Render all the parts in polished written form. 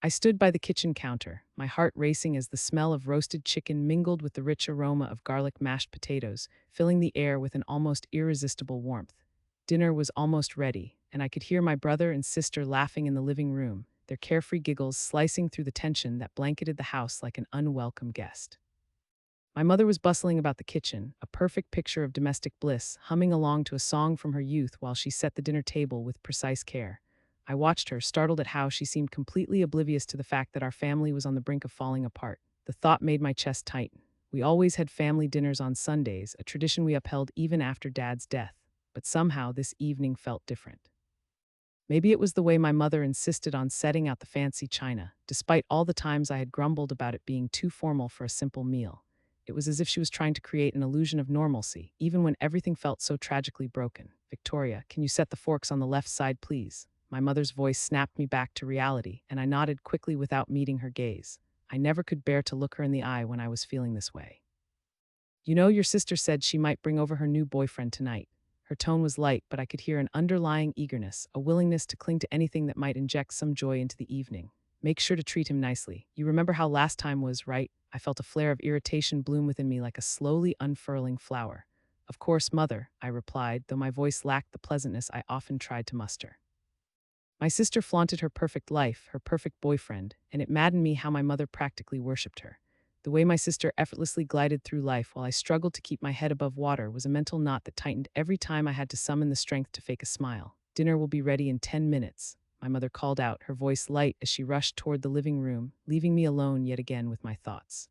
I stood by the kitchen counter, my heart racing as the smell of roasted chicken mingled with the rich aroma of garlic mashed potatoes, filling the air with an almost irresistible warmth. Dinner was almost ready, and I could hear my brother and sister laughing in the living room, their carefree giggles slicing through the tension that blanketed the house like an unwelcome guest. My mother was bustling about the kitchen, a perfect picture of domestic bliss, humming along to a song from her youth while she set the dinner table with precise care. I watched her, startled at how she seemed completely oblivious to the fact that our family was on the brink of falling apart. The thought made my chest tighten. We always had family dinners on Sundays, a tradition we upheld even after Dad's death, but somehow this evening felt different. Maybe it was the way my mother insisted on setting out the fancy china, despite all the times I had grumbled about it being too formal for a simple meal. It was as if she was trying to create an illusion of normalcy, even when everything felt so tragically broken. "Victoria, can you set the forks on the left side, please?" My mother's voice snapped me back to reality, and I nodded quickly without meeting her gaze. I never could bear to look her in the eye when I was feeling this way. "You know, your sister said she might bring over her new boyfriend tonight." Her tone was light, but I could hear an underlying eagerness, a willingness to cling to anything that might inject some joy into the evening. "Make sure to treat him nicely. You remember how last time was, right?" I felt a flare of irritation bloom within me like a slowly unfurling flower. "Of course, mother," I replied, though my voice lacked the pleasantness I often tried to muster. My sister flaunted her perfect life, her perfect boyfriend, and it maddened me how my mother practically worshipped her. The way my sister effortlessly glided through life while I struggled to keep my head above water was a mental knot that tightened every time I had to summon the strength to fake a smile. "Dinner will be ready in 10 minutes, my mother called out, her voice light as she rushed toward the living room, leaving me alone yet again with my thoughts.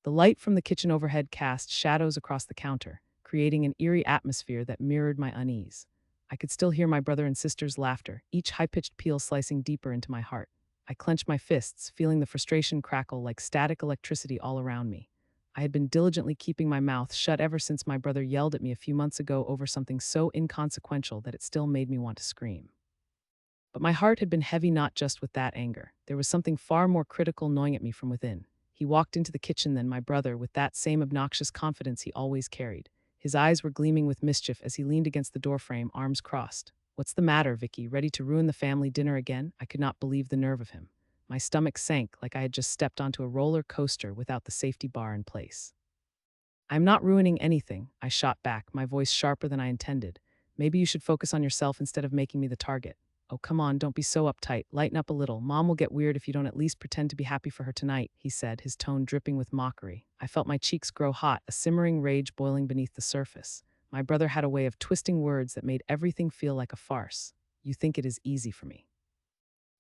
The light from the kitchen overhead cast shadows across the counter, creating an eerie atmosphere that mirrored my unease. I could still hear my brother and sister's laughter, each high-pitched peal slicing deeper into my heart. I clenched my fists, feeling the frustration crackle like static electricity all around me. I had been diligently keeping my mouth shut ever since my brother yelled at me a few months ago over something so inconsequential that it still made me want to scream. But my heart had been heavy not just with that anger. There was something far more critical gnawing at me from within. He walked into the kitchen then, my brother, with that same obnoxious confidence he always carried. His eyes were gleaming with mischief as he leaned against the doorframe, arms crossed. "What's the matter, Vicky? Ready to ruin the family dinner again?" I could not believe the nerve of him. My stomach sank like I had just stepped onto a roller coaster without the safety bar in place. "I'm not ruining anything," I shot back, my voice sharper than I intended. "Maybe you should focus on yourself instead of making me the target." "Oh, come on, don't be so uptight. Lighten up a little. Mom will get weird if you don't at least pretend to be happy for her tonight," he said, his tone dripping with mockery. I felt my cheeks grow hot, a simmering rage boiling beneath the surface. My brother had a way of twisting words that made everything feel like a farce. "You think it is easy for me.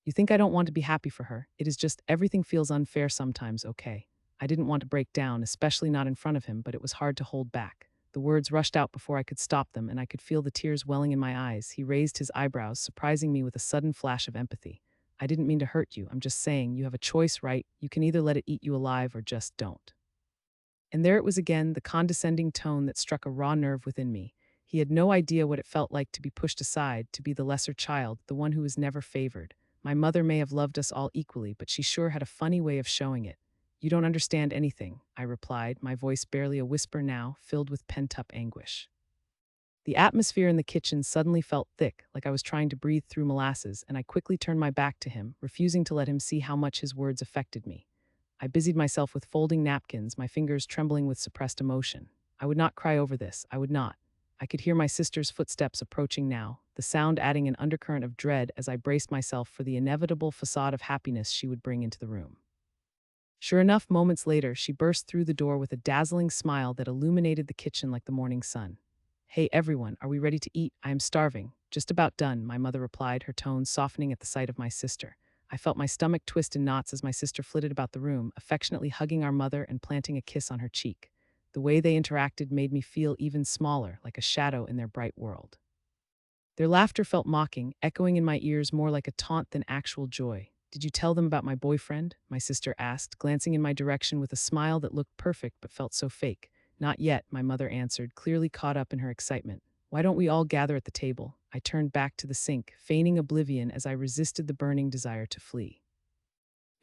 You think I don't want to be happy for her. It is just everything feels unfair sometimes, okay?" I didn't want to break down, especially not in front of him, but it was hard to hold back. The words rushed out before I could stop them, and I could feel the tears welling in my eyes. He raised his eyebrows, surprising me with a sudden flash of empathy. "I didn't mean to hurt you. I'm just saying, you have a choice, right? You can either let it eat you alive or just don't." And there it was again, the condescending tone that struck a raw nerve within me. He had no idea what it felt like to be pushed aside, to be the lesser child, the one who was never favored. My mother may have loved us all equally, but she sure had a funny way of showing it. "You don't understand anything," I replied, my voice barely a whisper now, filled with pent-up anguish. The atmosphere in the kitchen suddenly felt thick, like I was trying to breathe through molasses, and I quickly turned my back to him, refusing to let him see how much his words affected me. I busied myself with folding napkins, my fingers trembling with suppressed emotion. I would not cry over this, I would not. I could hear my sister's footsteps approaching now, the sound adding an undercurrent of dread as I braced myself for the inevitable facade of happiness she would bring into the room. Sure enough, moments later, she burst through the door with a dazzling smile that illuminated the kitchen like the morning sun. "Hey everyone, are we ready to eat? I am starving." "Just about done," my mother replied, her tone softening at the sight of my sister. I felt my stomach twist in knots as my sister flitted about the room, affectionately hugging our mother and planting a kiss on her cheek. The way they interacted made me feel even smaller, like a shadow in their bright world. Their laughter felt mocking, echoing in my ears more like a taunt than actual joy. "Did you tell them about my boyfriend?" my sister asked, glancing in my direction with a smile that looked perfect but felt so fake. "Not yet," my mother answered, clearly caught up in her excitement. "Why don't we all gather at the table?" I turned back to the sink, feigning oblivion as I resisted the burning desire to flee.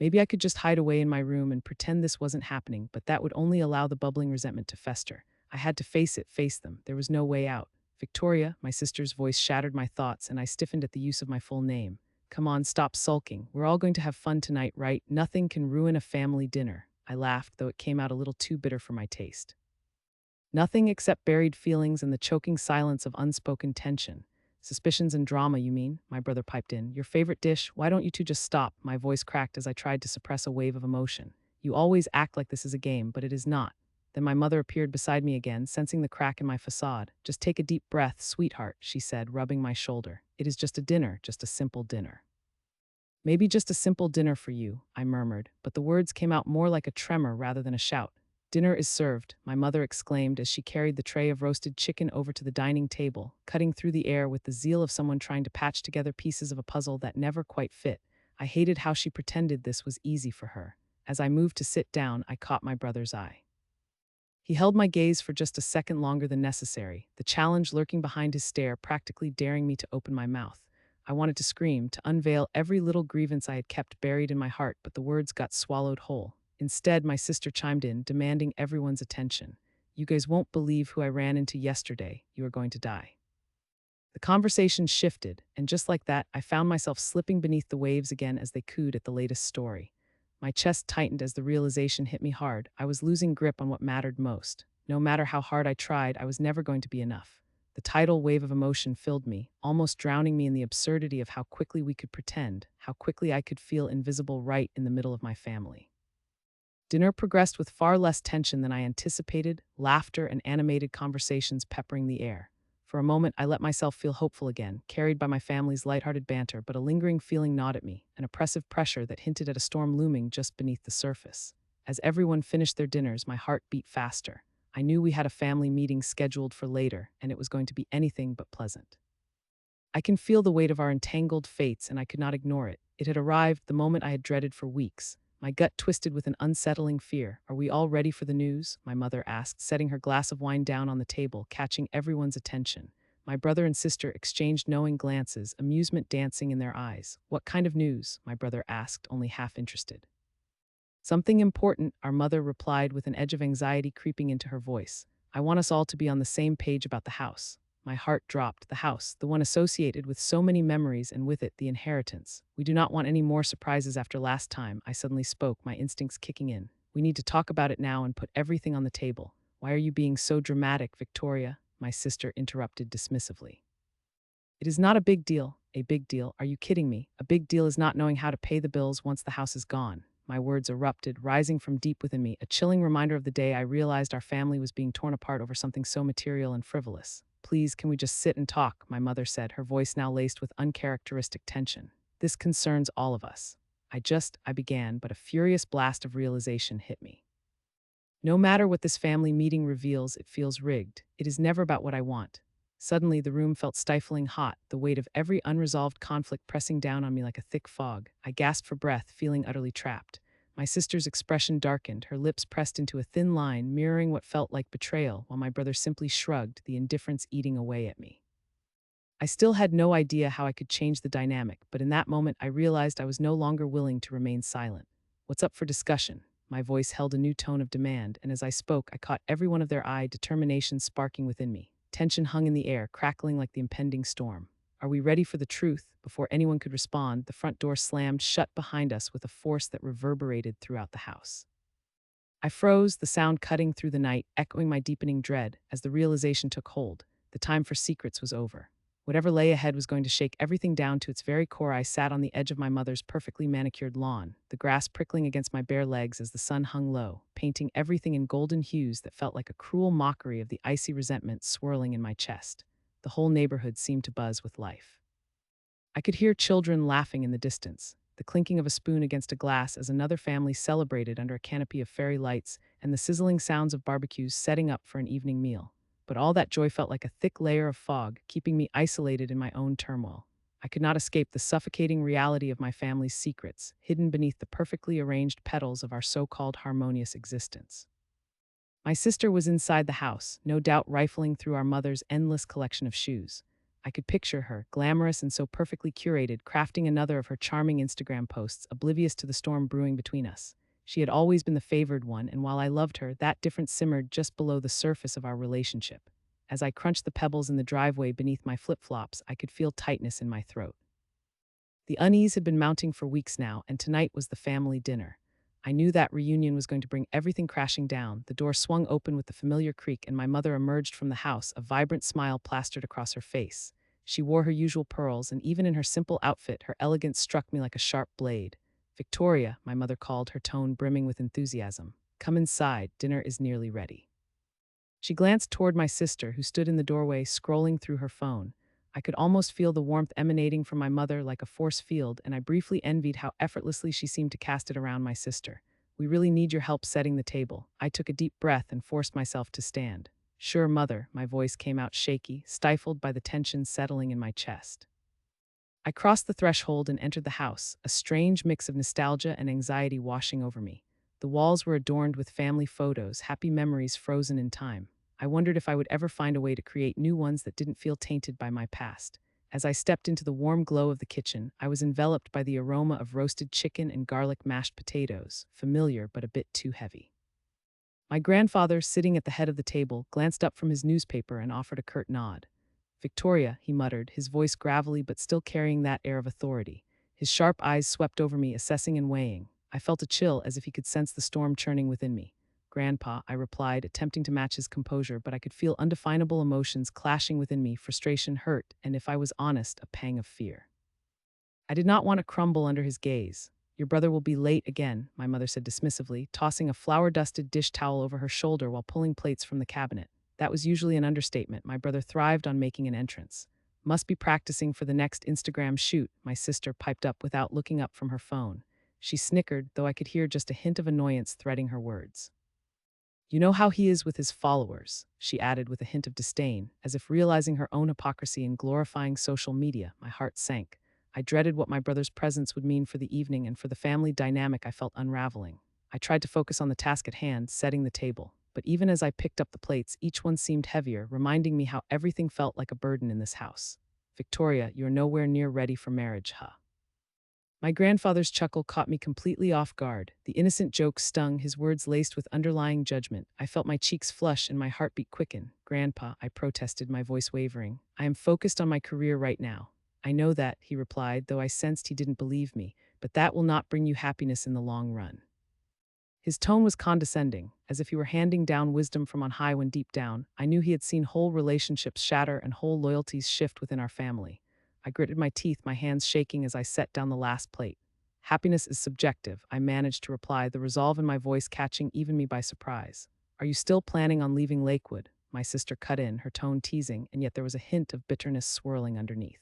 Maybe I could just hide away in my room and pretend this wasn't happening, but that would only allow the bubbling resentment to fester. I had to face them. There was no way out. "Victoria," my sister's voice shattered my thoughts, and I stiffened at the use of my full name. Come on, stop sulking. We're all going to have fun tonight, right? Nothing can ruin a family dinner. I laughed, though it came out a little too bitter for my taste. Nothing except buried feelings and the choking silence of unspoken tension. Suspicions and drama, you mean? My brother piped in. Your favorite dish? Why don't you two just stop? My voice cracked as I tried to suppress a wave of emotion. You always act like this is a game, but it is not. Then my mother appeared beside me again, sensing the crack in my facade. Just take a deep breath, sweetheart, she said, rubbing my shoulder. It is just a dinner, just a simple dinner. Maybe just a simple dinner for you, I murmured, but the words came out more like a tremor rather than a shout. Dinner is served, my mother exclaimed as she carried the tray of roasted chicken over to the dining table, cutting through the air with the zeal of someone trying to patch together pieces of a puzzle that never quite fit. I hated how she pretended this was easy for her. As I moved to sit down, I caught my brother's eye. He held my gaze for just a second longer than necessary, the challenge lurking behind his stare practically daring me to open my mouth. I wanted to scream, to unveil every little grievance I had kept buried in my heart, but the words got swallowed whole. Instead, my sister chimed in, demanding everyone's attention. You guys won't believe who I ran into yesterday. You are going to die. The conversation shifted, and just like that, I found myself slipping beneath the waves again as they cooed at the latest story. My chest tightened as the realization hit me hard. I was losing grip on what mattered most. No matter how hard I tried, I was never going to be enough. The tidal wave of emotion filled me, almost drowning me in the absurdity of how quickly we could pretend, how quickly I could feel invisible right in the middle of my family. Dinner progressed with far less tension than I anticipated, laughter and animated conversations peppering the air. For a moment, I let myself feel hopeful again, carried by my family's lighthearted banter, but a lingering feeling gnawed at me, an oppressive pressure that hinted at a storm looming just beneath the surface. As everyone finished their dinners, my heart beat faster. I knew we had a family meeting scheduled for later, and it was going to be anything but pleasant. I can feel the weight of our entangled fates, and I could not ignore it. It had arrived, the moment I had dreaded for weeks. My gut twisted with an unsettling fear. Are we all ready for the news? My mother asked, setting her glass of wine down on the table, catching everyone's attention. My brother and sister exchanged knowing glances, amusement dancing in their eyes. What kind of news? My brother asked, only half interested. Something important, our mother replied with an edge of anxiety creeping into her voice. I want us all to be on the same page about the house. My heart dropped. The house, the one associated with so many memories and with it the inheritance. We do not want any more surprises after last time, I suddenly spoke, my instincts kicking in. We need to talk about it now and put everything on the table. Why are you being so dramatic, Victoria? My sister interrupted dismissively. It is not a big deal. A big deal? Are you kidding me? A big deal is not knowing how to pay the bills once the house is gone. My words erupted, rising from deep within me, a chilling reminder of the day I realized our family was being torn apart over something so material and frivolous. Please, can we just sit and talk? My mother said, her voice now laced with uncharacteristic tension. This concerns all of us. I began, but a furious blast of realization hit me. No matter what this family meeting reveals, it feels rigged. It is never about what I want. Suddenly, the room felt stifling hot, the weight of every unresolved conflict pressing down on me like a thick fog. I gasped for breath, feeling utterly trapped. My sister's expression darkened, her lips pressed into a thin line, mirroring what felt like betrayal, while my brother simply shrugged, the indifference eating away at me. I still had no idea how I could change the dynamic, but in that moment I realized I was no longer willing to remain silent. What's up for discussion? My voice held a new tone of demand, and as I spoke, I caught every one of their eye, determination sparking within me. Tension hung in the air, crackling like the impending storm. Are we ready for the truth? Before anyone could respond, the front door slammed shut behind us with a force that reverberated throughout the house. I froze, the sound cutting through the night, echoing my deepening dread. As the realization took hold, the time for secrets was over. Whatever lay ahead was going to shake everything down to its very core. I sat on the edge of my mother's perfectly manicured lawn, the grass prickling against my bare legs as the sun hung low, painting everything in golden hues that felt like a cruel mockery of the icy resentment swirling in my chest. The whole neighborhood seemed to buzz with life. I could hear children laughing in the distance, the clinking of a spoon against a glass as another family celebrated under a canopy of fairy lights, and the sizzling sounds of barbecues setting up for an evening meal. But all that joy felt like a thick layer of fog, keeping me isolated in my own turmoil. I could not escape the suffocating reality of my family's secrets, hidden beneath the perfectly arranged petals of our so-called harmonious existence. My sister was inside the house, no doubt rifling through our mother's endless collection of shoes. I could picture her, glamorous and so perfectly curated, crafting another of her charming Instagram posts, oblivious to the storm brewing between us. She had always been the favored one, and while I loved her, that difference simmered just below the surface of our relationship. As I crunched the pebbles in the driveway beneath my flip-flops, I could feel tightness in my throat. The unease had been mounting for weeks now, and tonight was the family dinner. I knew that reunion was going to bring everything crashing down. The door swung open with the familiar creak, and my mother emerged from the house, a vibrant smile plastered across her face. She wore her usual pearls, and even in her simple outfit, her elegance struck me like a sharp blade. "Victoria," my mother called, her tone brimming with enthusiasm. "Come inside, dinner is nearly ready." She glanced toward my sister, who stood in the doorway, scrolling through her phone. I could almost feel the warmth emanating from my mother like a force field, and I briefly envied how effortlessly she seemed to cast it around my sister. "We really need your help setting the table." I took a deep breath and forced myself to stand. "Sure, mother," my voice came out shaky, stifled by the tension settling in my chest. I crossed the threshold and entered the house, a strange mix of nostalgia and anxiety washing over me. The walls were adorned with family photos, happy memories frozen in time. I wondered if I would ever find a way to create new ones that didn't feel tainted by my past. As I stepped into the warm glow of the kitchen, I was enveloped by the aroma of roasted chicken and garlic mashed potatoes, familiar but a bit too heavy. My grandfather, sitting at the head of the table, glanced up from his newspaper and offered a curt nod. "Victoria," he muttered, his voice gravelly but still carrying that air of authority. His sharp eyes swept over me, assessing and weighing. I felt a chill, as if he could sense the storm churning within me. "Grandpa," I replied, attempting to match his composure, but I could feel undefinable emotions clashing within me: frustration, hurt, and if I was honest, a pang of fear. I did not want to crumble under his gaze. "Your brother will be late again," my mother said dismissively, tossing a flour-dusted dish towel over her shoulder while pulling plates from the cabinet. That was usually an understatement. My brother thrived on making an entrance. "Must be practicing for the next Instagram shoot," my sister piped up without looking up from her phone. She snickered, though I could hear just a hint of annoyance threading her words. "You know how he is with his followers," she added with a hint of disdain, as if realizing her own hypocrisy in glorifying social media. My heart sank. I dreaded what my brother's presence would mean for the evening, and for the family dynamic I felt unraveling. I tried to focus on the task at hand, setting the table. But even as I picked up the plates, each one seemed heavier, reminding me how everything felt like a burden in this house. "Victoria, you're nowhere near ready for marriage, huh?" My grandfather's chuckle caught me completely off guard. The innocent joke stung, his words laced with underlying judgment. I felt my cheeks flush and my heartbeat quicken. "Grandpa," I protested, my voice wavering, "I am focused on my career right now." "I know that," he replied, though I sensed he didn't believe me, "but that will not bring you happiness in the long run." His tone was condescending, as if he were handing down wisdom from on high when deep down, I knew he had seen whole relationships shatter and whole loyalties shift within our family. I gritted my teeth, my hands shaking as I set down the last plate. "Happiness is subjective," I managed to reply, the resolve in my voice catching even me by surprise. "Are you still planning on leaving Lakewood?" My sister cut in, her tone teasing, and yet there was a hint of bitterness swirling underneath.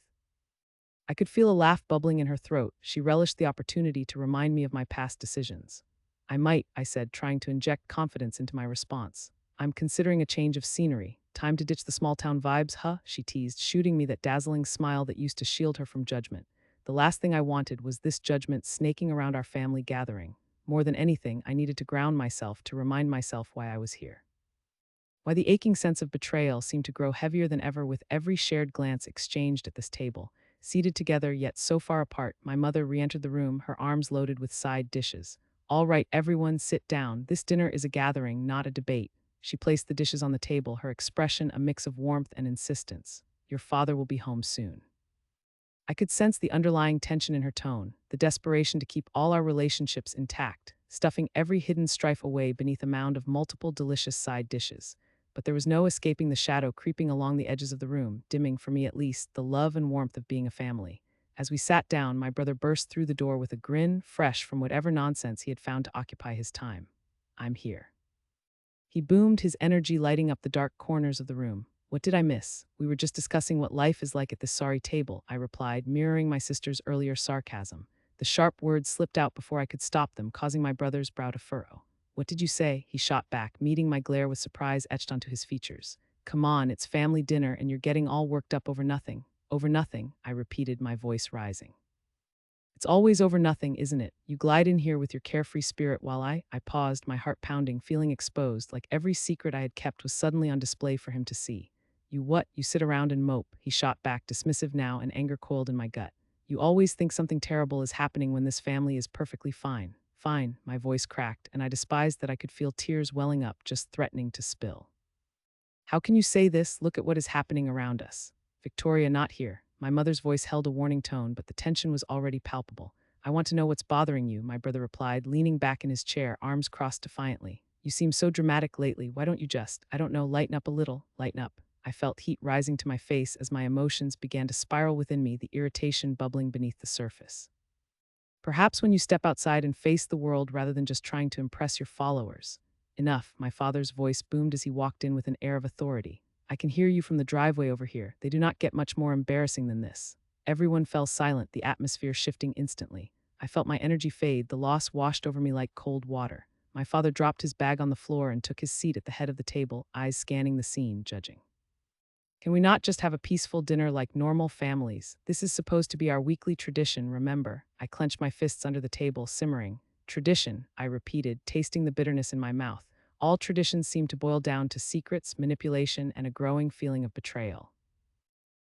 I could feel a laugh bubbling in her throat. She relished the opportunity to remind me of my past decisions. "I might," I said, trying to inject confidence into my response. "I'm considering a change of scenery. Time to ditch the small-town vibes, huh?" she teased, shooting me that dazzling smile that used to shield her from judgment. The last thing I wanted was this judgment snaking around our family gathering. More than anything, I needed to ground myself, to remind myself why I was here. Why the aching sense of betrayal seemed to grow heavier than ever with every shared glance exchanged at this table. Seated together, yet so far apart, my mother re-entered the room, her arms loaded with side dishes. "All right, everyone, sit down. This dinner is a gathering, not a debate." She placed the dishes on the table, her expression a mix of warmth and insistence. "Your father will be home soon." I could sense the underlying tension in her tone, the desperation to keep all our relationships intact, stuffing every hidden strife away beneath a mound of multiple delicious side dishes. But there was no escaping the shadow creeping along the edges of the room, dimming, for me at least, the love and warmth of being a family. As we sat down, my brother burst through the door with a grin, fresh from whatever nonsense he had found to occupy his time. "I'm here." He boomed, his energy lighting up the dark corners of the room. "What did I miss? We were just discussing what life is like at this sorry table," I replied, mirroring my sister's earlier sarcasm. The sharp words slipped out before I could stop them, causing my brother's brow to furrow. "What did you say?" he shot back, meeting my glare with surprise etched onto his features. "Come on, it's family dinner and you're getting all worked up over nothing." "Over nothing," I repeated, my voice rising. "It's always over nothing, isn't it? You glide in here with your carefree spirit while I paused, my heart pounding, feeling exposed, like every secret I had kept was suddenly on display for him to see. "You what? You sit around and mope," he shot back, dismissive now, and anger coiled in my gut. "You always think something terrible is happening when this family is perfectly fine." "Fine," my voice cracked, and I despised that I could feel tears welling up, just threatening to spill. "How can you say this? Look at what is happening around us." "Victoria, not here." My mother's voice held a warning tone, but the tension was already palpable. I want to know what's bothering you, my brother replied, leaning back in his chair, arms crossed defiantly. You seem so dramatic lately. Why don't you just, I don't know, lighten up a little, lighten up. I felt heat rising to my face as my emotions began to spiral within me, the irritation bubbling beneath the surface. Perhaps when you step outside and face the world rather than just trying to impress your followers. Enough, my father's voice boomed as he walked in with an air of authority. I can hear you from the driveway over here. They do not get much more embarrassing than this. Everyone fell silent, the atmosphere shifting instantly. I felt my energy fade, the loss washed over me like cold water. My father dropped his bag on the floor and took his seat at the head of the table, eyes scanning the scene, judging. Can we not just have a peaceful dinner like normal families? This is supposed to be our weekly tradition, remember? I clenched my fists under the table, simmering. Tradition, I repeated, tasting the bitterness in my mouth. All traditions seem to boil down to secrets, manipulation, and a growing feeling of betrayal.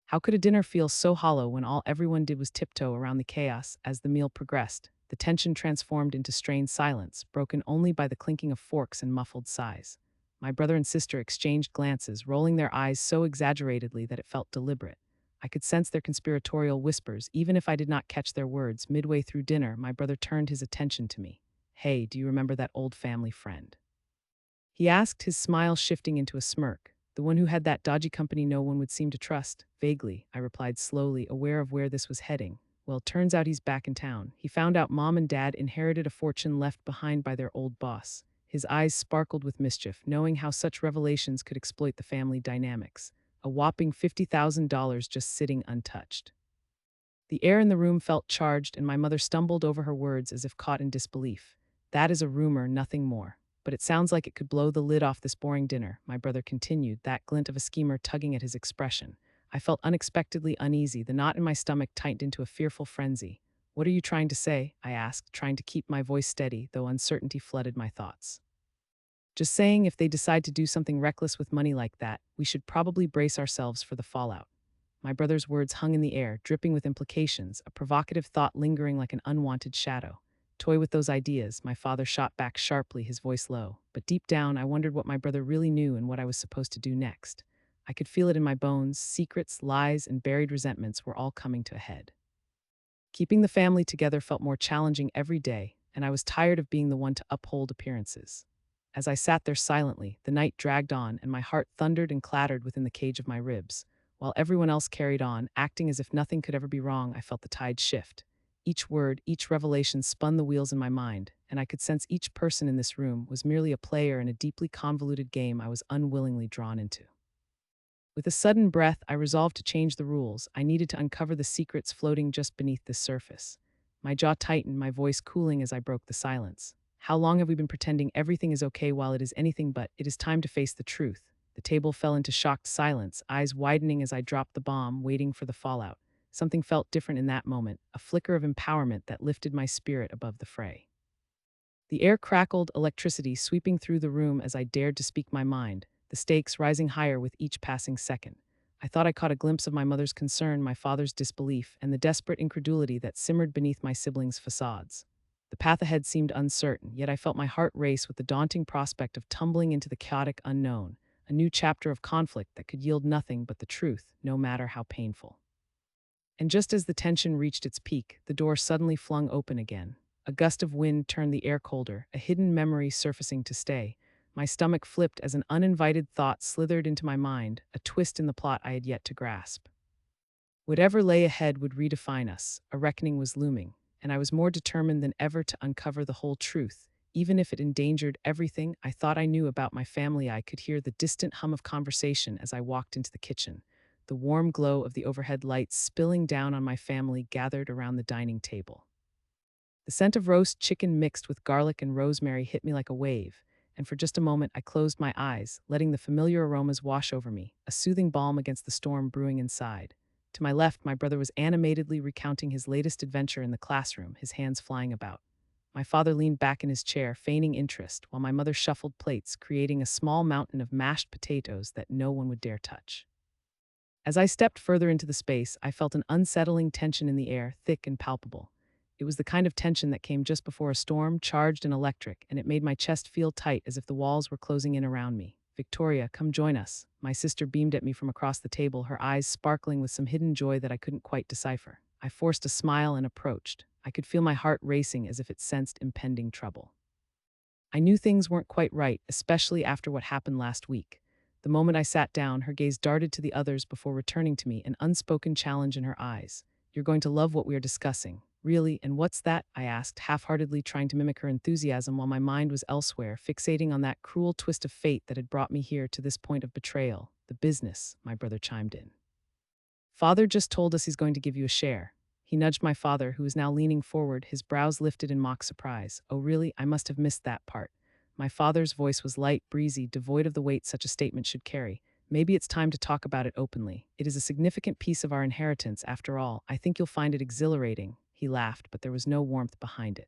How could a dinner feel so hollow when all everyone did was tiptoe around the chaos as the meal progressed? The tension transformed into strained silence, broken only by the clinking of forks and muffled sighs. My brother and sister exchanged glances, rolling their eyes so exaggeratedly that it felt deliberate. I could sense their conspiratorial whispers, even if I did not catch their words. Midway through dinner, my brother turned his attention to me. Hey, do you remember that old family friend? He asked, his smile shifting into a smirk. The one who had that dodgy company no one would seem to trust. Vaguely, I replied slowly, aware of where this was heading. Well, turns out he's back in town. He found out Mom and Dad inherited a fortune left behind by their old boss. His eyes sparkled with mischief, knowing how such revelations could exploit the family dynamics. A whopping $50,000 just sitting untouched. The air in the room felt charged, and my mother stumbled over her words as if caught in disbelief. That is a rumor, nothing more. But it sounds like it could blow the lid off this boring dinner, my brother continued, that glint of a schemer tugging at his expression. I felt unexpectedly uneasy, the knot in my stomach tightened into a fearful frenzy. What are you trying to say? I asked, trying to keep my voice steady, though uncertainty flooded my thoughts. Just saying, if they decide to do something reckless with money like that, we should probably brace ourselves for the fallout. My brother's words hung in the air, dripping with implications, a provocative thought lingering like an unwanted shadow. Toy with those ideas, my father shot back sharply, his voice low. But deep down, I wondered what my brother really knew and what I was supposed to do next. I could feel it in my bones. Secrets, lies, and buried resentments were all coming to a head. Keeping the family together felt more challenging every day, and I was tired of being the one to uphold appearances. As I sat there silently, the night dragged on, and my heart thundered and clattered within the cage of my ribs. While everyone else carried on, acting as if nothing could ever be wrong, I felt the tide shift. Each word, each revelation spun the wheels in my mind, and I could sense each person in this room was merely a player in a deeply convoluted game I was unwillingly drawn into. With a sudden breath, I resolved to change the rules. I needed to uncover the secrets floating just beneath the surface. My jaw tightened, my voice cooling as I broke the silence. How long have we been pretending everything is okay while it is anything but? It is time to face the truth. The table fell into shocked silence, eyes widening as I dropped the bomb, waiting for the fallout. Something felt different in that moment, a flicker of empowerment that lifted my spirit above the fray. The air crackled, electricity sweeping through the room as I dared to speak my mind, the stakes rising higher with each passing second. I thought I caught a glimpse of my mother's concern, my father's disbelief, and the desperate incredulity that simmered beneath my siblings' facades. The path ahead seemed uncertain, yet I felt my heart race with the daunting prospect of tumbling into the chaotic unknown, a new chapter of conflict that could yield nothing but the truth, no matter how painful. And just as the tension reached its peak, the door suddenly flung open again. A gust of wind turned the air colder, a hidden memory surfacing to stay. My stomach flipped as an uninvited thought slithered into my mind, a twist in the plot I had yet to grasp. Whatever lay ahead would redefine us. A reckoning was looming, and I was more determined than ever to uncover the whole truth. Even if it endangered everything I thought I knew about my family, I could hear the distant hum of conversation as I walked into the kitchen. The warm glow of the overhead lights spilling down on my family gathered around the dining table. The scent of roast chicken mixed with garlic and rosemary hit me like a wave, and for just a moment I closed my eyes, letting the familiar aromas wash over me, a soothing balm against the storm brewing inside. To my left, my brother was animatedly recounting his latest adventure in the classroom, his hands flying about. My father leaned back in his chair, feigning interest, while my mother shuffled plates, creating a small mountain of mashed potatoes that no one would dare touch. As I stepped further into the space, I felt an unsettling tension in the air, thick and palpable. It was the kind of tension that came just before a storm, charged and electric, and it made my chest feel tight as if the walls were closing in around me. Victoria, come join us. My sister beamed at me from across the table, her eyes sparkling with some hidden joy that I couldn't quite decipher. I forced a smile and approached. I could feel my heart racing as if it sensed impending trouble. I knew things weren't quite right, especially after what happened last week. The moment I sat down, her gaze darted to the others before returning to me, an unspoken challenge in her eyes. You're going to love what we are discussing. Really? And what's that? I asked, half-heartedly trying to mimic her enthusiasm while my mind was elsewhere, fixating on that cruel twist of fate that had brought me here to this point of betrayal. The business, my brother chimed in. Father just told us he's going to give you a share. He nudged my father, who was now leaning forward, his brows lifted in mock surprise. Oh, really? I must have missed that part. My father's voice was light, breezy, devoid of the weight such a statement should carry. Maybe it's time to talk about it openly. It is a significant piece of our inheritance, after all. I think you'll find it exhilarating. He laughed, but there was no warmth behind it.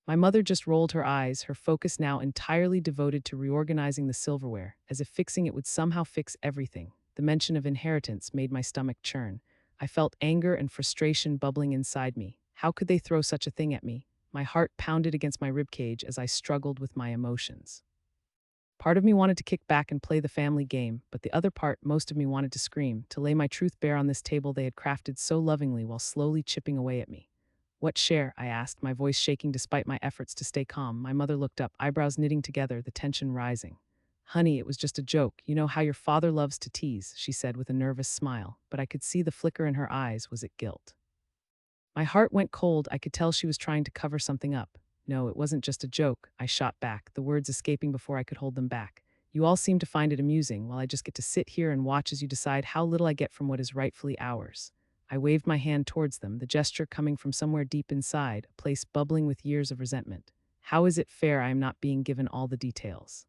My mother just rolled her eyes, her focus now entirely devoted to reorganizing the silverware, as if fixing it would somehow fix everything. The mention of inheritance made my stomach churn. I felt anger and frustration bubbling inside me. How could they throw such a thing at me? My heart pounded against my ribcage as I struggled with my emotions. Part of me wanted to kick back and play the family game, but the other part, most of me, wanted to scream, to lay my truth bare on this table they had crafted so lovingly while slowly chipping away at me. What share? I asked, my voice shaking despite my efforts to stay calm. My mother looked up, eyebrows knitting together, the tension rising. Honey, it was just a joke. You know how your father loves to tease, she said with a nervous smile, but I could see the flicker in her eyes. Was it guilt? My heart went cold. I could tell she was trying to cover something up. No, it wasn't just a joke, I shot back, the words escaping before I could hold them back. You all seem to find it amusing, while I just get to sit here and watch as you decide how little I get from what is rightfully ours. I waved my hand towards them, the gesture coming from somewhere deep inside, a place bubbling with years of resentment. How is it fair I am not being given all the details?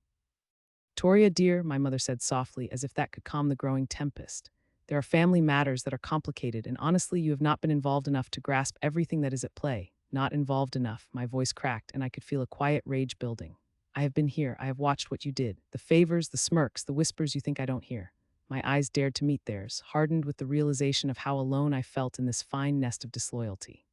Toria, dear, my mother said softly, as if that could calm the growing tempest. There are family matters that are complicated, and honestly, you have not been involved enough to grasp everything that is at play. Not involved enough, my voice cracked, and I could feel a quiet rage building. I have been here, I have watched what you did. The favors, the smirks, the whispers you think I don't hear. My eyes dared to meet theirs, hardened with the realization of how alone I felt in this fine nest of disloyalty.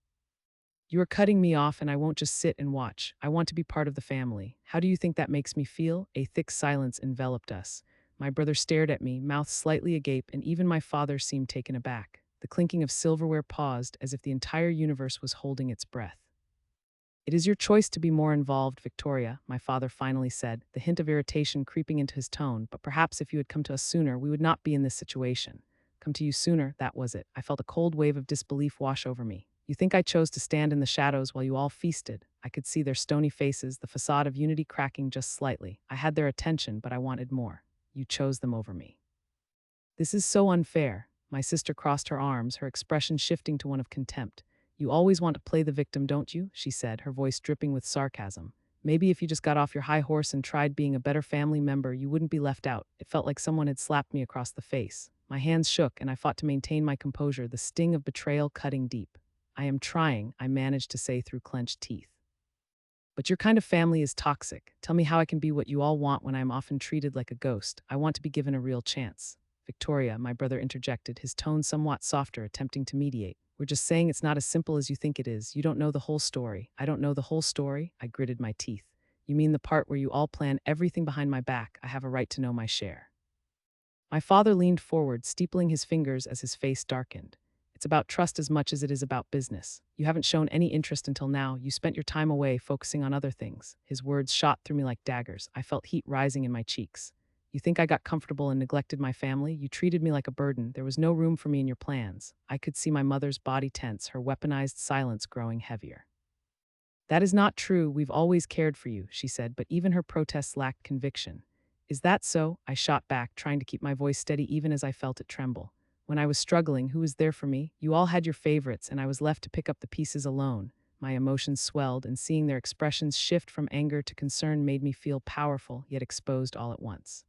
You are cutting me off, and I won't just sit and watch. I want to be part of the family. How do you think that makes me feel? A thick silence enveloped us. My brother stared at me, mouth slightly agape, and even my father seemed taken aback. The clinking of silverware paused, as if the entire universe was holding its breath. It is your choice to be more involved, Victoria, my father finally said, the hint of irritation creeping into his tone, but perhaps if you had come to us sooner, we would not be in this situation. Come to you sooner, that was it. I felt a cold wave of disbelief wash over me. You think I chose to stand in the shadows while you all feasted? I could see their stony faces, the facade of unity cracking just slightly. I had their attention, but I wanted more. You chose them over me. This is so unfair. My sister crossed her arms, her expression shifting to one of contempt. You always want to play the victim, don't you? She said, her voice dripping with sarcasm. Maybe if you just got off your high horse and tried being a better family member, you wouldn't be left out. It felt like someone had slapped me across the face. My hands shook, and I fought to maintain my composure, the sting of betrayal cutting deep. I am trying, I managed to say through clenched teeth. But your kind of family is toxic. Tell me how I can be what you all want when I am often treated like a ghost. I want to be given a real chance. Victoria, my brother interjected, his tone somewhat softer, attempting to mediate. We're just saying it's not as simple as you think it is. You don't know the whole story. I don't know the whole story. I gritted my teeth. You mean the part where you all plan everything behind my back? I have a right to know my share. My father leaned forward, steepling his fingers as his face darkened. It's about trust as much as it is about business. You haven't shown any interest until now. You spent your time away focusing on other things. His words shot through me like daggers. I felt heat rising in my cheeks. You think I got comfortable and neglected my family? You treated me like a burden. There was no room for me in your plans. I could see my mother's body tense, her weaponized silence growing heavier. That is not true. We've always cared for you, she said, but even her protests lacked conviction. Is that so? I shot back, trying to keep my voice steady even as I felt it tremble. When I was struggling, who was there for me? You all had your favorites, and I was left to pick up the pieces alone. My emotions swelled, and seeing their expressions shift from anger to concern made me feel powerful, yet exposed all at once.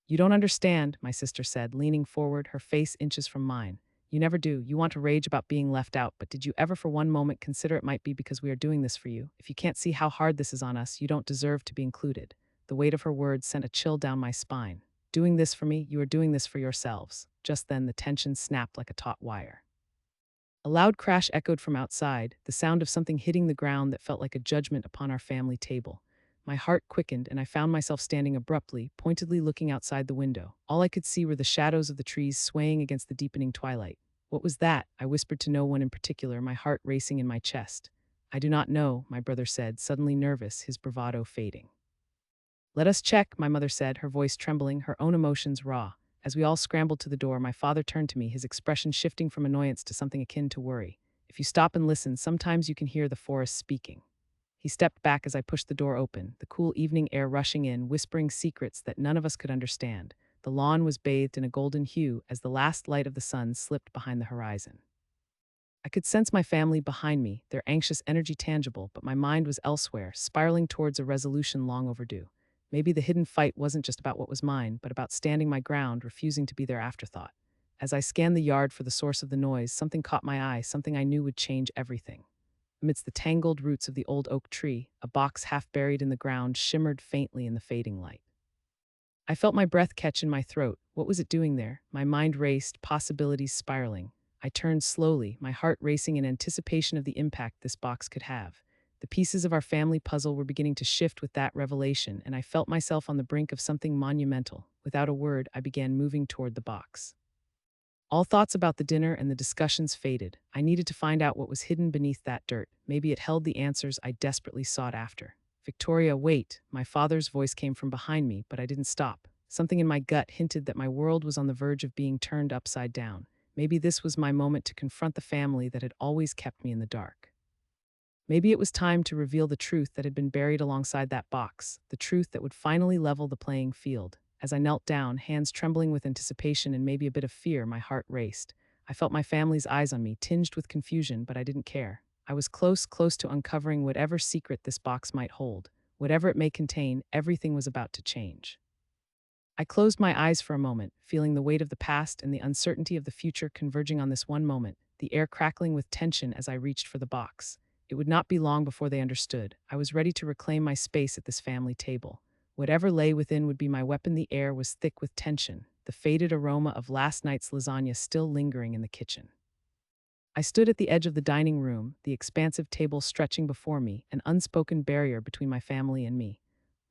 You don't understand, my sister said, leaning forward, her face inches from mine. You never do. You want to rage about being left out, but did you ever for one moment consider it might be because we are doing this for you? If you can't see how hard this is on us, you don't deserve to be included. The weight of her words sent a chill down my spine. Doing this for me, you are doing this for yourselves. Just then, the tension snapped like a taut wire. A loud crash echoed from outside, the sound of something hitting the ground that felt like a judgment upon our family table. My heart quickened, and I found myself standing abruptly, pointedly looking outside the window. All I could see were the shadows of the trees swaying against the deepening twilight. What was that? I whispered to no one in particular, my heart racing in my chest. I do not know, my brother said, suddenly nervous, his bravado fading. Let us check, my mother said, her voice trembling, her own emotions raw. As we all scrambled to the door, my father turned to me, his expression shifting from annoyance to something akin to worry. If you stop and listen, sometimes you can hear the forest speaking. He stepped back as I pushed the door open, the cool evening air rushing in, whispering secrets that none of us could understand. The lawn was bathed in a golden hue as the last light of the sun slipped behind the horizon. I could sense my family behind me, their anxious energy tangible, but my mind was elsewhere, spiraling towards a resolution long overdue. Maybe the hidden fight wasn't just about what was mine, but about standing my ground, refusing to be their afterthought. As I scanned the yard for the source of the noise, something caught my eye, something I knew would change everything. Amidst the tangled roots of the old oak tree, a box half buried in the ground shimmered faintly in the fading light. I felt my breath catch in my throat. What was it doing there? My mind raced, possibilities spiraling. I turned slowly, my heart racing in anticipation of the impact this box could have. The pieces of our family puzzle were beginning to shift with that revelation, and I felt myself on the brink of something monumental. Without a word, I began moving toward the box. All thoughts about the dinner and the discussions faded. I needed to find out what was hidden beneath that dirt. Maybe it held the answers I desperately sought after. Victoria, wait. My father's voice came from behind me, but I didn't stop. Something in my gut hinted that my world was on the verge of being turned upside down. Maybe this was my moment to confront the family that had always kept me in the dark. Maybe it was time to reveal the truth that had been buried alongside that box, the truth that would finally level the playing field. As I knelt down, hands trembling with anticipation and maybe a bit of fear, my heart raced. I felt my family's eyes on me, tinged with confusion, but I didn't care. I was close to uncovering whatever secret this box might hold. Whatever it may contain, everything was about to change. I closed my eyes for a moment, feeling the weight of the past and the uncertainty of the future converging on this one moment, the air crackling with tension as I reached for the box. It would not be long before they understood. I was ready to reclaim my space at this family table. Whatever lay within would be my weapon. The air was thick with tension, the faded aroma of last night's lasagna still lingering in the kitchen. I stood at the edge of the dining room, the expansive table stretching before me, an unspoken barrier between my family and me.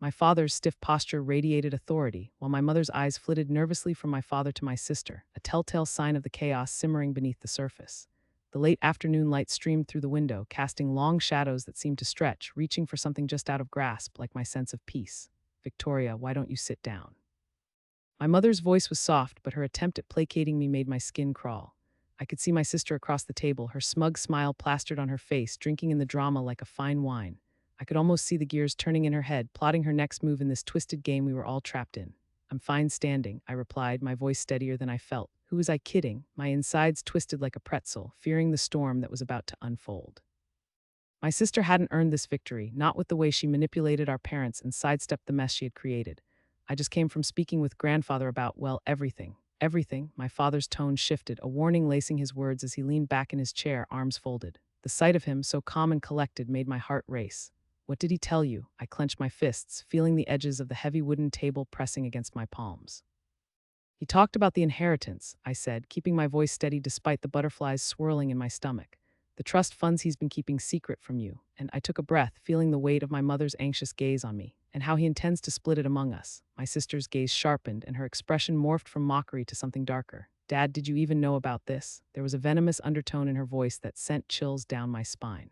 My father's stiff posture radiated authority, while my mother's eyes flitted nervously from my father to my sister, a telltale sign of the chaos simmering beneath the surface. The late afternoon light streamed through the window, casting long shadows that seemed to stretch, reaching for something just out of grasp, like my sense of peace. Victoria, why don't you sit down? My mother's voice was soft, but her attempt at placating me made my skin crawl. I could see my sister across the table, her smug smile plastered on her face, drinking in the drama like a fine wine. I could almost see the gears turning in her head, plotting her next move in this twisted game we were all trapped in. I'm fine standing, I replied, my voice steadier than I felt. Who was I kidding? My insides twisted like a pretzel, fearing the storm that was about to unfold. My sister hadn't earned this victory, not with the way she manipulated our parents and sidestepped the mess she had created. I just came from speaking with grandfather about, well, everything. Everything. My father's tone shifted, a warning lacing his words as he leaned back in his chair, arms folded. The sight of him, so calm and collected, made my heart race. What did he tell you? I clenched my fists, feeling the edges of the heavy wooden table pressing against my palms. He talked about the inheritance, I said, keeping my voice steady despite the butterflies swirling in my stomach. The trust funds he's been keeping secret from you, and I took a breath, feeling the weight of my mother's anxious gaze on me, and how he intends to split it among us. My sister's gaze sharpened, and her expression morphed from mockery to something darker. Dad, did you even know about this? There was a venomous undertone in her voice that sent chills down my spine.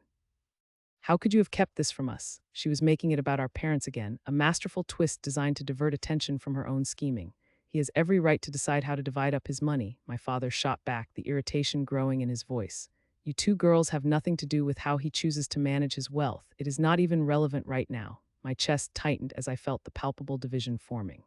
How could you have kept this from us? She was making it about our parents again, a masterful twist designed to divert attention from her own scheming. He has every right to decide how to divide up his money, my father shot back, the irritation growing in his voice. You two girls have nothing to do with how he chooses to manage his wealth. It is not even relevant right now. My chest tightened as I felt the palpable division forming.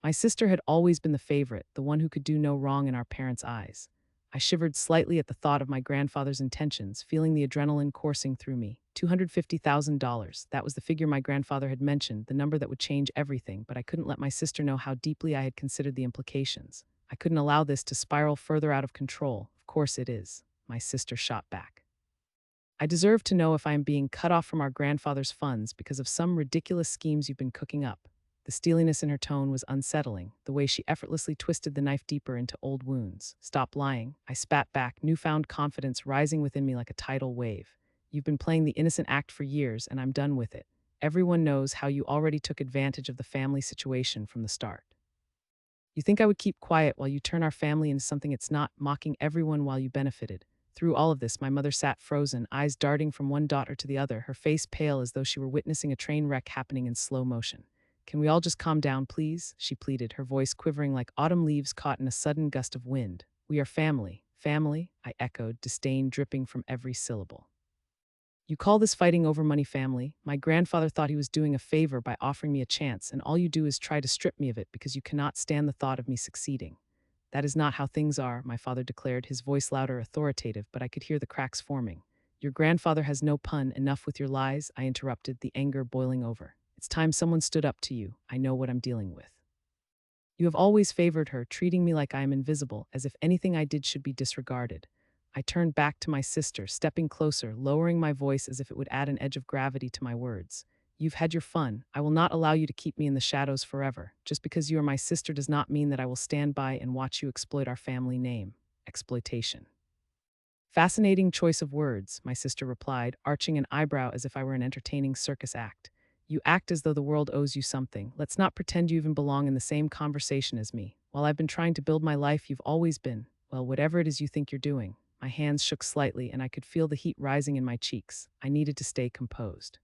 My sister had always been the favorite, the one who could do no wrong in our parents' eyes. I shivered slightly at the thought of my grandfather's intentions, feeling the adrenaline coursing through me. $250,000. That was the figure my grandfather had mentioned, the number that would change everything, but I couldn't let my sister know how deeply I had considered the implications. I couldn't allow this to spiral further out of control. Of course it is, my sister shot back. I deserve to know if I am being cut off from our grandfather's funds because of some ridiculous schemes you've been cooking up. The steeliness in her tone was unsettling, the way she effortlessly twisted the knife deeper into old wounds. Stop lying, I spat back, newfound confidence rising within me like a tidal wave. You've been playing the innocent act for years, and I'm done with it. Everyone knows how you already took advantage of the family situation from the start. You think I would keep quiet while you turn our family into something it's not, mocking everyone while you benefited. Through all of this, my mother sat frozen, eyes darting from one daughter to the other, her face pale as though she were witnessing a train wreck happening in slow motion. Can we all just calm down, please? She pleaded, her voice quivering like autumn leaves caught in a sudden gust of wind. We are family. Family? I echoed, disdain dripping from every syllable. You call this fighting over money family? My grandfather thought he was doing a favor by offering me a chance, and all you do is try to strip me of it because you cannot stand the thought of me succeeding. That is not how things are, my father declared, his voice louder, authoritative, but I could hear the cracks forming. Your grandfather has no pun. Enough with your lies, I interrupted, the anger boiling over. It's time someone stood up to you. I know what I'm dealing with. You have always favored her, treating me like I am invisible, as if anything I did should be disregarded. I turned back to my sister, stepping closer, lowering my voice as if it would add an edge of gravity to my words. You've had your fun. I will not allow you to keep me in the shadows forever. Just because you are my sister does not mean that I will stand by and watch you exploit our family name. Exploitation. Fascinating choice of words, my sister replied, arching an eyebrow as if I were an entertaining circus act. You act as though the world owes you something. Let's not pretend you even belong in the same conversation as me. While I've been trying to build my life, you've always been, well, whatever it is you think you're doing. My hands shook slightly, and I could feel the heat rising in my cheeks. I needed to stay composed.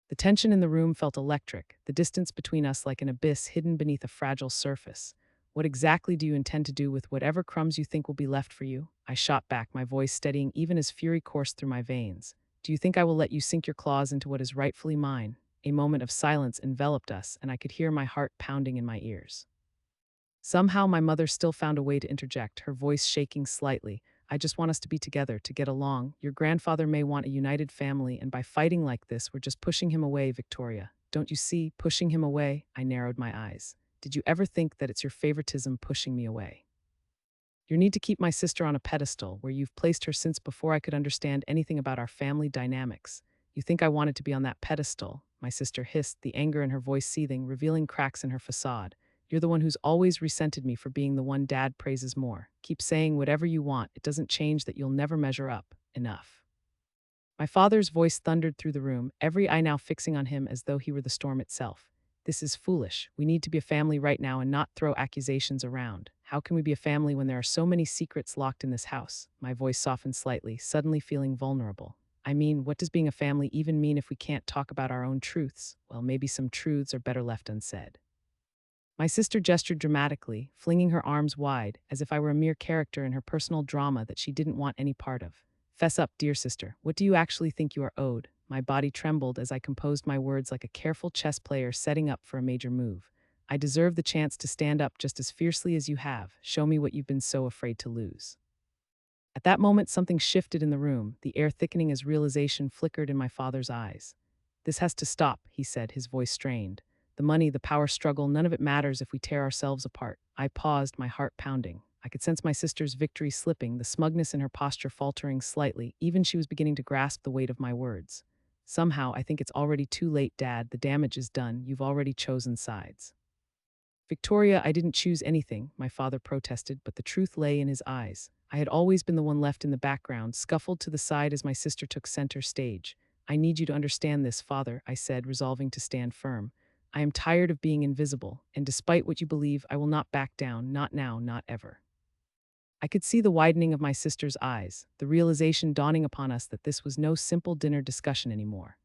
The tension in the room felt electric, the distance between us like an abyss hidden beneath a fragile surface. What exactly do you intend to do with whatever crumbs you think will be left for you? I shot back, my voice steadying even as fury coursed through my veins. Do you think I will let you sink your claws into what is rightfully mine? A moment of silence enveloped us, and I could hear my heart pounding in my ears. Somehow my mother still found a way to interject, her voice shaking slightly. I just want us to be together, to get along. Your grandfather may want a united family, and by fighting like this, we're just pushing him away, Victoria. Don't you see? Pushing him away? I narrowed my eyes. Did you ever think that it's your favoritism pushing me away? Your need to keep my sister on a pedestal where you've placed her since before I could understand anything about our family dynamics. You think I wanted to be on that pedestal? My sister hissed, the anger in her voice seething, revealing cracks in her facade. You're the one who's always resented me for being the one Dad praises more. Keep saying whatever you want. It doesn't change that you'll never measure up. Enough. My father's voice thundered through the room, every eye now fixing on him as though he were the storm itself. This is foolish. We need to be a family right now and not throw accusations around. How can we be a family when there are so many secrets locked in this house? My voice softened slightly, suddenly feeling vulnerable. I mean, what does being a family even mean if we can't talk about our own truths? Well, maybe some truths are better left unsaid. My sister gestured dramatically, flinging her arms wide, as if I were a mere character in her personal drama that she didn't want any part of. Fess up, dear sister. What do you actually think you are owed? My body trembled as I composed my words like a careful chess player setting up for a major move. I deserve the chance to stand up just as fiercely as you have. Show me what you've been so afraid to lose. At that moment, something shifted in the room, the air thickening as realization flickered in my father's eyes. This has to stop, he said, his voice strained. The money, the power struggle, none of it matters if we tear ourselves apart. I paused, my heart pounding. I could sense my sister's victory slipping, the smugness in her posture faltering slightly. Even she was beginning to grasp the weight of my words. Somehow, I think it's already too late, Dad. The damage is done. You've already chosen sides. Victoria, I didn't choose anything, my father protested, but the truth lay in his eyes. I had always been the one left in the background, scuffled to the side as my sister took center stage. I need you to understand this, Father, I said, resolving to stand firm. I am tired of being invisible, and despite what you believe, I will not back down, not now, not ever. I could see the widening of my sister's eyes, the realization dawning upon us that this was no simple dinner discussion anymore.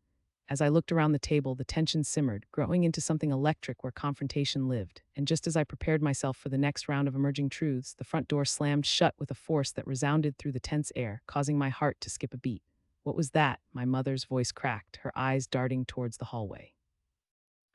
As I looked around the table, the tension simmered, growing into something electric where confrontation lived, and just as I prepared myself for the next round of emerging truths, the front door slammed shut with a force that resounded through the tense air, causing my heart to skip a beat. What was that? My mother's voice cracked, her eyes darting towards the hallway.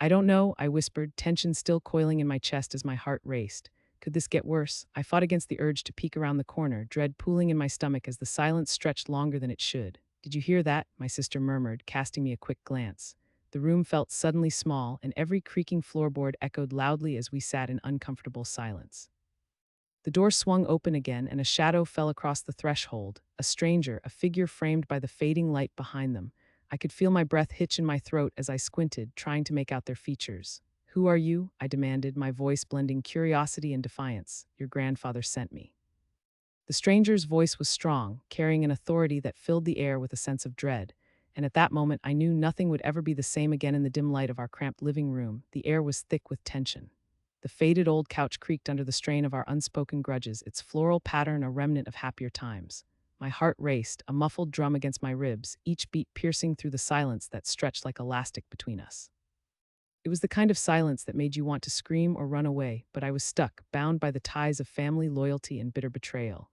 I don't know, I whispered, tension still coiling in my chest as my heart raced. Could this get worse? I fought against the urge to peek around the corner, dread pooling in my stomach as the silence stretched longer than it should. Did you hear that? My sister murmured, casting me a quick glance. The room felt suddenly small, and every creaking floorboard echoed loudly as we sat in uncomfortable silence. The door swung open again, and a shadow fell across the threshold, a stranger, a figure framed by the fading light behind them. I could feel my breath hitch in my throat as I squinted, trying to make out their features. Who are you? I demanded, my voice blending curiosity and defiance. Your grandfather sent me. The stranger's voice was strong, carrying an authority that filled the air with a sense of dread. and at that moment I knew nothing would ever be the same again. In the dim light of our cramped living room, the air was thick with tension. The faded old couch creaked under the strain of our unspoken grudges, its floral pattern a remnant of happier times. My heart raced, a muffled drum against my ribs, each beat piercing through the silence that stretched like elastic between us. It was the kind of silence that made you want to scream or run away, but I was stuck, bound by the ties of family loyalty and bitter betrayal.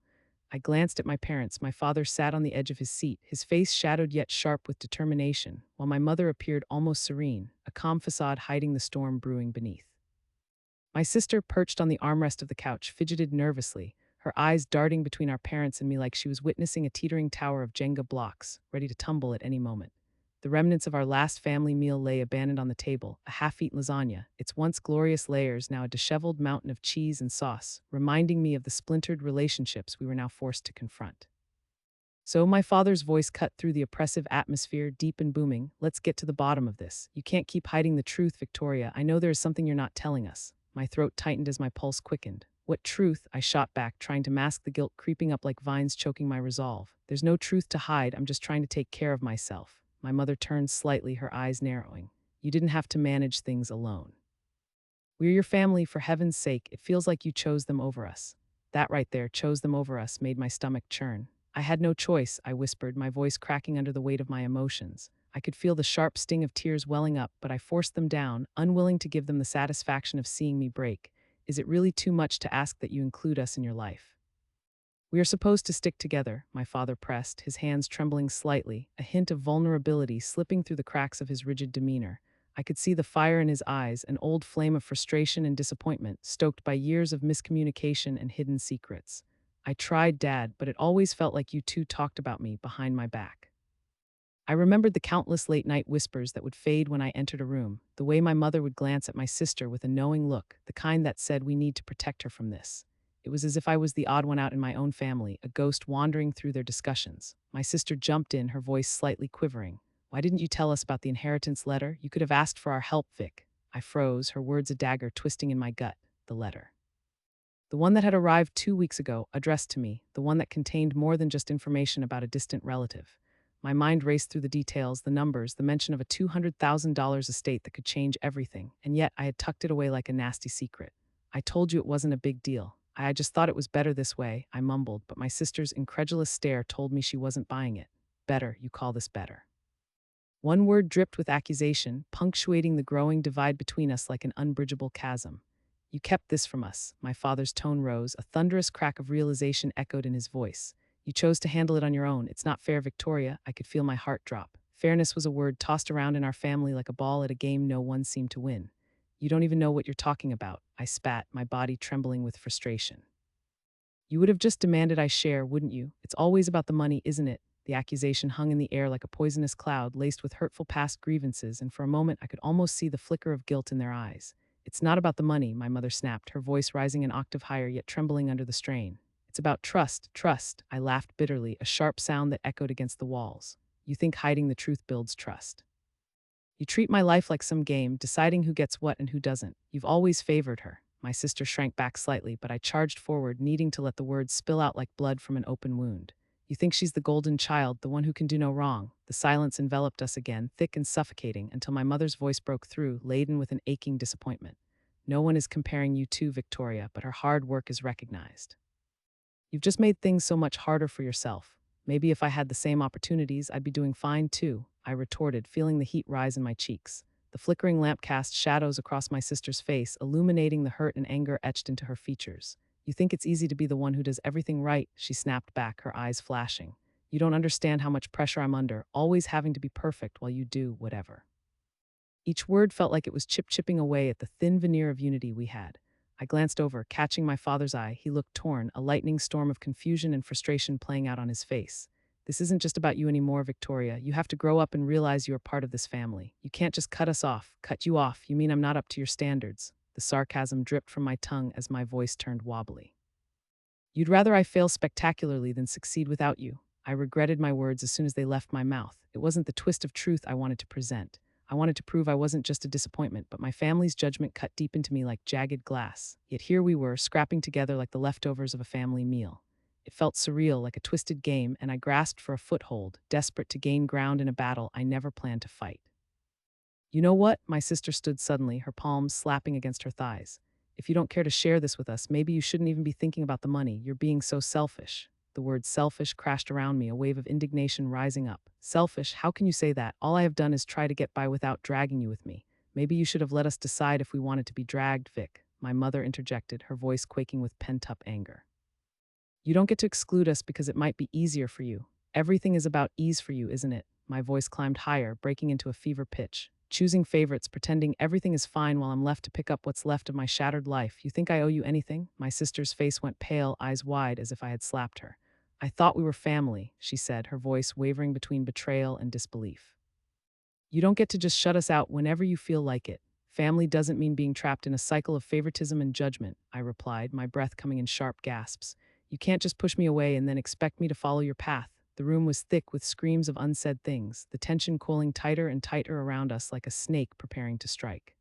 I glanced at my parents. My father sat on the edge of his seat, his face shadowed yet sharp with determination, while my mother appeared almost serene, a calm facade hiding the storm brewing beneath. My sister, perched on the armrest of the couch, fidgeted nervously, her eyes darting between our parents and me like she was witnessing a teetering tower of Jenga blocks, ready to tumble at any moment. The remnants of our last family meal lay abandoned on the table, a half-eaten lasagna, its once glorious layers now a disheveled mountain of cheese and sauce, reminding me of the splintered relationships we were now forced to confront. So my father's voice cut through the oppressive atmosphere, deep and booming. "Let's get to the bottom of this. You can't keep hiding the truth, Victoria. I know there is something you're not telling us." My throat tightened as my pulse quickened. "What truth?" I shot back, trying to mask the guilt creeping up like vines choking my resolve. "There's no truth to hide. I'm just trying to take care of myself." My mother turned slightly, her eyes narrowing. "You didn't have to manage things alone. We're your family, for heaven's sake. It feels like you chose them over us." That right there, "chose them over us," made my stomach churn. "I had no choice," I whispered, my voice cracking under the weight of my emotions. I could feel the sharp sting of tears welling up, but I forced them down, unwilling to give them the satisfaction of seeing me break. "Is it really too much to ask that you include us in your life?" "We are supposed to stick together," my father pressed, his hands trembling slightly, a hint of vulnerability slipping through the cracks of his rigid demeanor. I could see the fire in his eyes, an old flame of frustration and disappointment, stoked by years of miscommunication and hidden secrets. "I tried, Dad, but it always felt like you two talked about me behind my back." I remembered the countless late-night whispers that would fade when I entered a room, the way my mother would glance at my sister with a knowing look, the kind that said, "We need to protect her from this." It was as if I was the odd one out in my own family, a ghost wandering through their discussions. My sister jumped in, her voice slightly quivering. "Why didn't you tell us about the inheritance letter? You could have asked for our help, Vic." I froze, her words a dagger twisting in my gut. The letter. The one that had arrived 2 weeks ago, addressed to me, the one that contained more than just information about a distant relative. My mind raced through the details, the numbers, the mention of a $200,000 estate that could change everything, and yet I had tucked it away like a nasty secret. "I told you it wasn't a big deal. I just thought it was better this way," I mumbled, but my sister's incredulous stare told me she wasn't buying it. "Better? You call this better?" One word dripped with accusation, punctuating the growing divide between us like an unbridgeable chasm. "You kept this from us." My father's tone rose, a thunderous crack of realization echoed in his voice. "You chose to handle it on your own. It's not fair, Victoria." I could feel my heart drop. Fairness was a word tossed around in our family like a ball at a game no one seemed to win. "You don't even know what you're talking about," I spat, my body trembling with frustration. "You would have just demanded I share, wouldn't you? It's always about the money, isn't it?" The accusation hung in the air like a poisonous cloud laced with hurtful past grievances, and for a moment I could almost see the flicker of guilt in their eyes. "It's not about the money," my mother snapped, her voice rising an octave higher yet trembling under the strain. "It's about trust, trust." I laughed bitterly, a sharp sound that echoed against the walls. "You think hiding the truth builds trust? You treat my life like some game, deciding who gets what and who doesn't. You've always favored her." My sister shrank back slightly, but I charged forward, needing to let the words spill out like blood from an open wound. "You think she's the golden child, the one who can do no wrong." The silence enveloped us again, thick and suffocating, until my mother's voice broke through, laden with an aching disappointment. "No one is comparing you to Victoria, but her hard work is recognized. You've just made things so much harder for yourself. Maybe if I had the same opportunities, I'd be doing fine too," I retorted, feeling the heat rise in my cheeks. The flickering lamp cast shadows across my sister's face, illuminating the hurt and anger etched into her features. "You think it's easy to be the one who does everything right," she snapped back, her eyes flashing. "You don't understand how much pressure I'm under, always having to be perfect while you do whatever." Each word felt like it was chipping away at the thin veneer of unity we had. I glanced over, catching my father's eye. He looked torn, a lightning storm of confusion and frustration playing out on his face. "This isn't just about you anymore, Victoria. You have to grow up and realize you are part of this family. You can't just cut us off." "Cut you off? You mean I'm not up to your standards?" The sarcasm dripped from my tongue as my voice turned wobbly. "You'd rather I fail spectacularly than succeed without you." I regretted my words as soon as they left my mouth. It wasn't the twist of truth I wanted to present. I wanted to prove I wasn't just a disappointment, but my family's judgment cut deep into me like jagged glass. Yet here we were, scrapping together like the leftovers of a family meal. It felt surreal, like a twisted game, and I grasped for a foothold, desperate to gain ground in a battle I never planned to fight. You know what? My sister stood suddenly, her palms slapping against her thighs. If you don't care to share this with us, maybe you shouldn't even be thinking about the money. You're being so selfish. The word selfish crashed around me, a wave of indignation rising up. Selfish? How can you say that? All I have done is try to get by without dragging you with me. Maybe you should have let us decide if we wanted to be dragged, Vic. My mother interjected, her voice quaking with pent-up anger. You don't get to exclude us because it might be easier for you. Everything is about ease for you, isn't it? My voice climbed higher, breaking into a fever pitch. Choosing favorites, pretending everything is fine while I'm left to pick up what's left of my shattered life. You think I owe you anything? My sister's face went pale, eyes wide, as if I had slapped her. I thought we were family, she said, her voice wavering between betrayal and disbelief. You don't get to just shut us out whenever you feel like it. Family doesn't mean being trapped in a cycle of favoritism and judgment, I replied, my breath coming in sharp gasps. You can't just push me away and then expect me to follow your path. The room was thick with screams of unsaid things, the tension coiling tighter and tighter around us like a snake preparing to strike.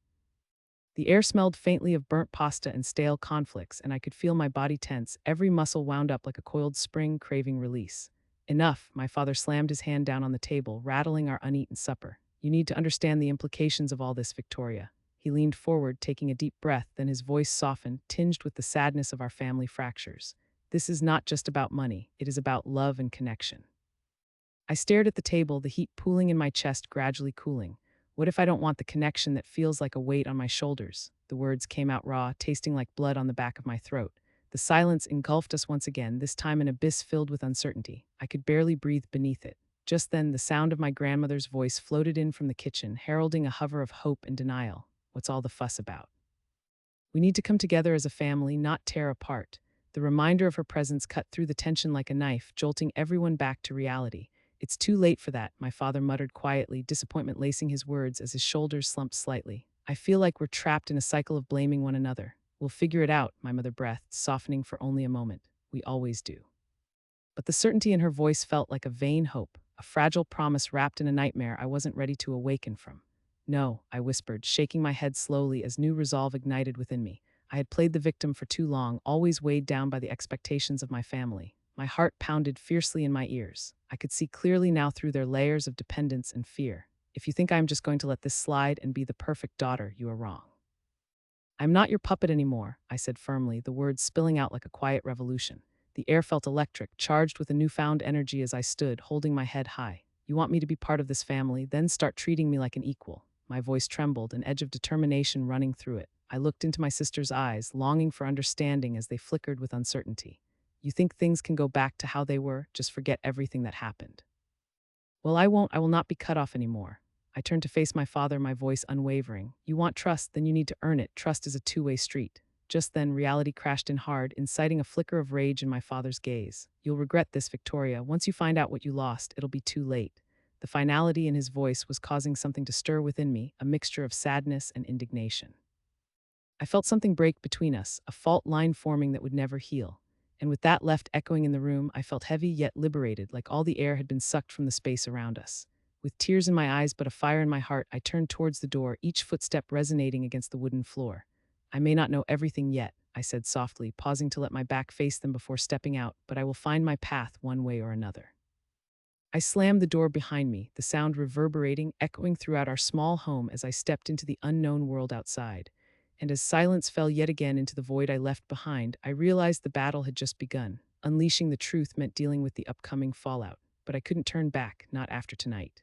The air smelled faintly of burnt pasta and stale conflicts, and I could feel my body tense, every muscle wound up like a coiled spring craving release. Enough, my father slammed his hand down on the table, rattling our uneaten supper. You need to understand the implications of all this, Victoria. He leaned forward, taking a deep breath, then his voice softened, tinged with the sadness of our family fractures. This is not just about money, it is about love and connection. I stared at the table, the heat pooling in my chest gradually cooling. What if I don't want the connection that feels like a weight on my shoulders? The words came out raw, tasting like blood on the back of my throat. The silence engulfed us once again, this time an abyss filled with uncertainty. I could barely breathe beneath it. Just then, the sound of my grandmother's voice floated in from the kitchen, heralding a hover of hope and denial. What's all the fuss about? We need to come together as a family, not tear apart. The reminder of her presence cut through the tension like a knife, jolting everyone back to reality. It's too late for that, my father muttered quietly, disappointment lacing his words as his shoulders slumped slightly. I feel like we're trapped in a cycle of blaming one another. We'll figure it out, my mother breathed, softening for only a moment. We always do. But the certainty in her voice felt like a vain hope, a fragile promise wrapped in a nightmare I wasn't ready to awaken from. No, I whispered, shaking my head slowly as new resolve ignited within me. I had played the victim for too long, always weighed down by the expectations of my family. My heart pounded fiercely in my ears. I could see clearly now through their layers of dependence and fear. If you think I'm just going to let this slide and be the perfect daughter, you are wrong. I'm not your puppet anymore, I said firmly, the words spilling out like a quiet revolution. The air felt electric, charged with a newfound energy as I stood, holding my head high. You want me to be part of this family, then start treating me like an equal. My voice trembled, an edge of determination running through it. I looked into my sister's eyes, longing for understanding as they flickered with uncertainty. You think things can go back to how they were, just forget everything that happened. Well, I won't. I will not be cut off anymore. I turned to face my father, my voice unwavering. You want trust, then you need to earn it. Trust is a two-way street. Just then, reality crashed in hard, inciting a flicker of rage in my father's gaze. You'll regret this, Victoria. Once you find out what you lost, it'll be too late. The finality in his voice was causing something to stir within me, a mixture of sadness and indignation. I felt something break between us, a fault line forming that would never heal. And with that left echoing in the room, I felt heavy yet liberated, like all the air had been sucked from the space around us. With tears in my eyes but a fire in my heart, I turned towards the door, each footstep resonating against the wooden floor. I may not know everything yet, I said softly, pausing to let my back face them before stepping out, but I will find my path one way or another. I slammed the door behind me, the sound reverberating, echoing throughout our small home as I stepped into the unknown world outside. And as silence fell yet again into the void I left behind, I realized the battle had just begun. Unleashing the truth meant dealing with the upcoming fallout. But I couldn't turn back, not after tonight.